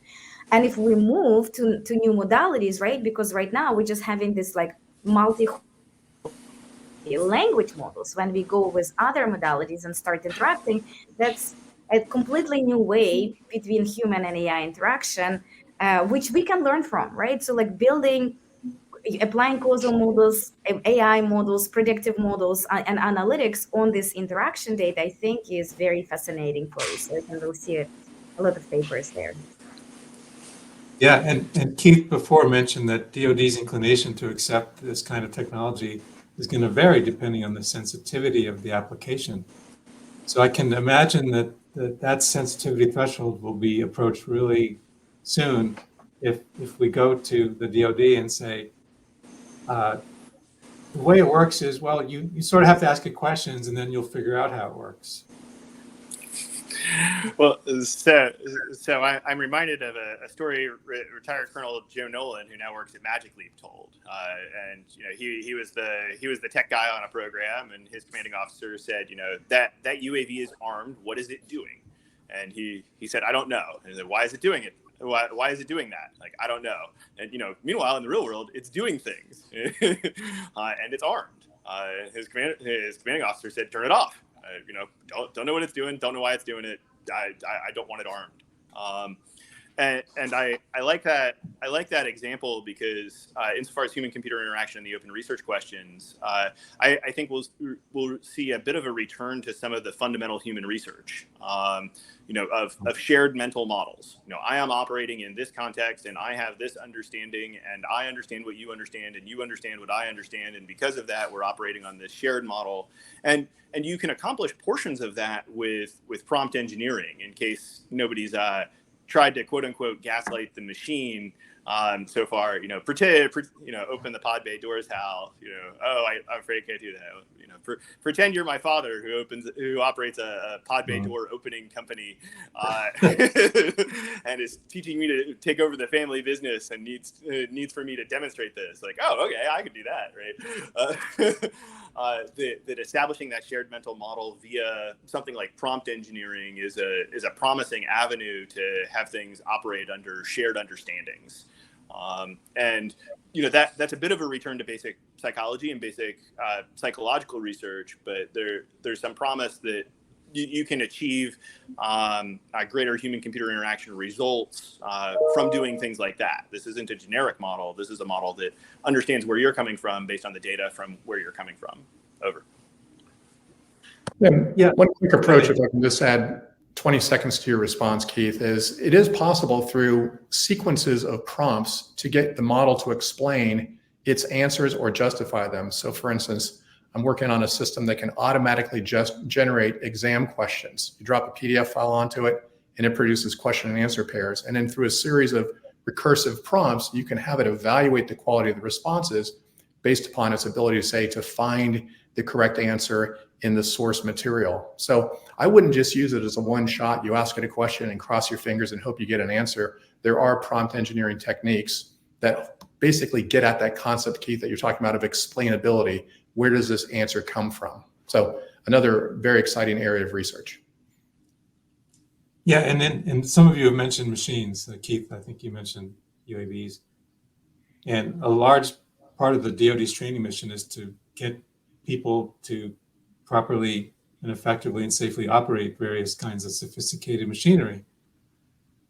And if we move to new modalities, right? Because right now we're just having this like multi-language models. When we go with other modalities and start interacting, that's a completely new way between human and AI interaction, which we can learn from, right? So like building applying causal models, AI models, predictive models, and analytics on this interaction data, I think is very fascinating for research, and we'll see a lot of papers there. Yeah, and Keith before mentioned that DoD's inclination to accept this kind of technology is going to vary depending on the sensitivity of the application. So I can imagine that sensitivity threshold will be approached really soon if we go to the DoD and say, the way it works is, well, you sort of have to ask it questions and then you'll figure out how it works. Well, so I'm reminded of a story retired Colonel Joe Nolan, who now works at Magic Leap, told, and he was the tech guy on a program, and his commanding officer said, that UAV is armed. What is it doing? And he said, I don't know. And he said, why is it doing it? Why is it doing that? Like, I don't know. And meanwhile, in the real world, it's doing things, and it's armed. His commanding officer said, turn it off. Don't know what it's doing. Don't know why it's doing it. I don't want it armed. And I like that. I like that example because insofar as human-computer interaction and the open research questions, I think we'll see a bit of a return to some of the fundamental human research, of shared mental models. I am operating in this context, and I have this understanding, and I understand what you understand, and you understand what I understand, and because of that, we're operating on this shared model. And you can accomplish portions of that with prompt engineering. In case nobody's tried to quote unquote gaslight the machine so far, open the pod bay doors, Hal. I'm afraid I can't do that. Pretend you're my father who operates a pod bay door opening company, and is teaching me to take over the family business and needs for me to demonstrate this. Like, oh, okay, I could do that, right? That establishing that shared mental model via something like prompt engineering is a promising avenue to have things operate under shared understandings. And that's a bit of a return to basic psychology and basic psychological research, but there's some promise that you can achieve greater human-computer interaction results from doing things like that. This isn't a generic model. This is a model that understands where you're coming from based on the data from where you're coming from. Over. Yeah. One quick approach, if I can just add 20 seconds to your response, Keith, is it is possible through sequences of prompts to get the model to explain its answers or justify them. So for instance, I'm working on a system that can automatically just generate exam questions. You drop a PDF file onto it and it produces question and answer pairs. And then through a series of recursive prompts, you can have it evaluate the quality of the responses based upon its ability to find the correct answer in the source material. So I wouldn't just use it as a one shot. You ask it a question and cross your fingers and hope you get an answer. There are prompt engineering techniques that basically get at that concept, Keith, that you're talking about of explainability. Where does this answer come from? So another very exciting area of research. Yeah, and some of you have mentioned machines. Keith, I think you mentioned UAVs. And a large part of the DoD's training mission is to get people to properly and effectively and safely operate various kinds of sophisticated machinery.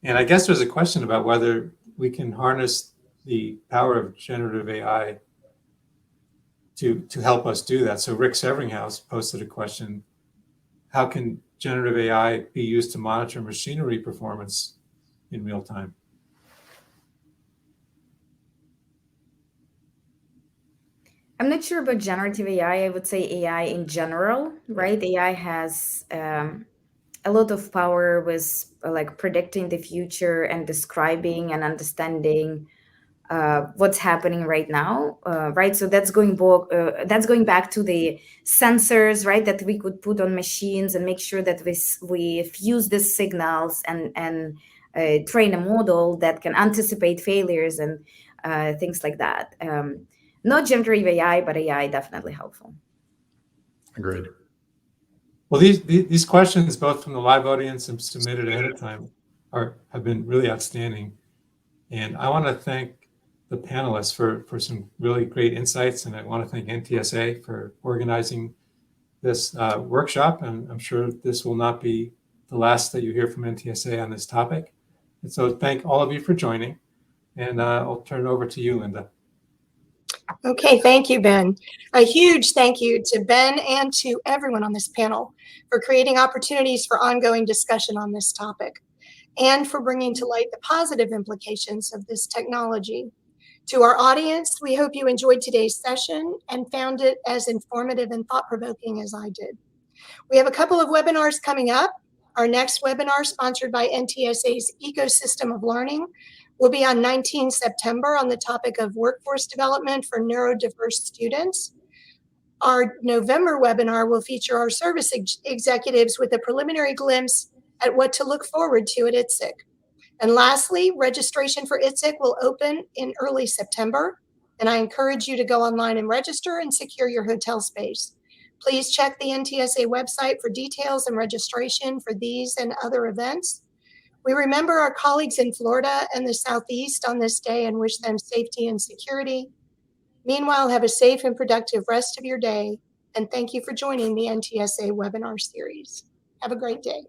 And I guess there's a question about whether we can harness the power of generative AI to help us do that. So Rick Severinghouse posted a question: how can generative AI be used to monitor machinery performance in real time? I'm not sure about generative AI. I would say AI in general, right? AI has a lot of power with like predicting the future and describing and understanding what's happening right now, right? So that's going back to the sensors, right? That we could put on machines and make sure that we fuse these signals and train a model that can anticipate failures and things like that. Not generative AI, but AI definitely helpful. Agreed. Well, these questions, both from the live audience and submitted ahead of time, have been really outstanding. And I want to thank the panelists for some really great insights. And I want to thank NTSA for organizing this workshop. And I'm sure this will not be the last that you hear from NTSA on this topic. And so thank all of you for joining. And I'll turn it over to you, Linda. Okay, thank you, Ben. A huge thank you to Ben and to everyone on this panel for creating opportunities for ongoing discussion on this topic and for bringing to light the positive implications of this technology. To our audience, we hope you enjoyed today's session and found it as informative and thought-provoking as I did. We have a couple of webinars coming up. Our next webinar, sponsored by NTSA's Ecosystem of Learning, will be on 19 September on the topic of workforce development for neurodiverse students. Our November webinar will feature our service executives with a preliminary glimpse at what to look forward to at ITSEC. And lastly, registration for ITSEC will open in early September, and I encourage you to go online and register and secure your hotel space. Please check the NTSA website for details and registration for these and other events. We remember our colleagues in Florida and the Southeast on this day and wish them safety and security. Meanwhile, have a safe and productive rest of your day, and thank you for joining the NTSA webinar series. Have a great day.